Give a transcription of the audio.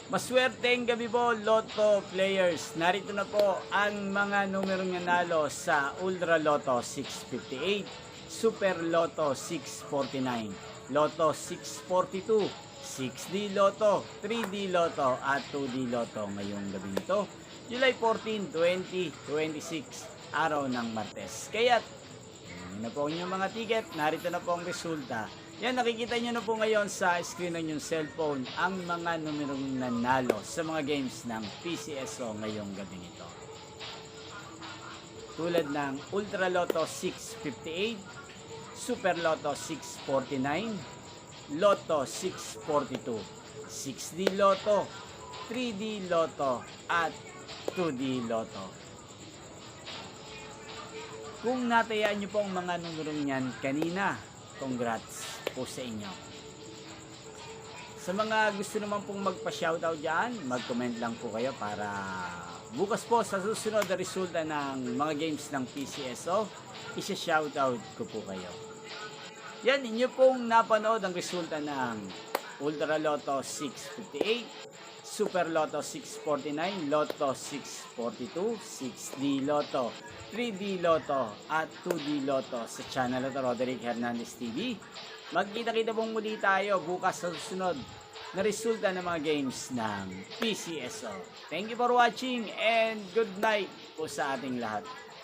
Maswerteng gabi po, Lotto players. Narito na po ang mga numerong nanalo sa Ultra Lotto 658, Super Lotto 649, Lotto 642, 6D Lotto, 3D Lotto at 2D Lotto ngayong gabi nito, July 14, 2026, araw ng Martes. Kaya't, yun na po ang inyong mga ticket, narito na po ang resulta. Yan, nakikita nyo na po ngayon sa screen ng inyong cellphone ang mga numerong nanalo sa mga games ng PCSO ngayong gabi nito. Tulad ng Ultra Lotto 658, Super Lotto 649, Lotto 642, 6D Lotto, 3D Lotto at 2D Lotto. Kung natayaan nyo po ang mga numerong yan kanina, congrats po sa inyo. Sa mga gusto naman pong magpa-shoutout dyan, mag-comment lang po kayo para bukas po sa susunod na resulta ng mga games ng PCSO, isa-shoutout ko po kayo. Yan, inyo pong napanood ang resulta ng Ultra Lotto 658, Super Lotto 649, Lotto 642, 6D Lotto, 3D Lotto at 2D Lotto sa channel na Roderick Hernandez TV. Magkita-kita pong muli tayo bukas sa susunod na resulta ng mga games ng PCSO. Thank you for watching and good night po sa ating lahat.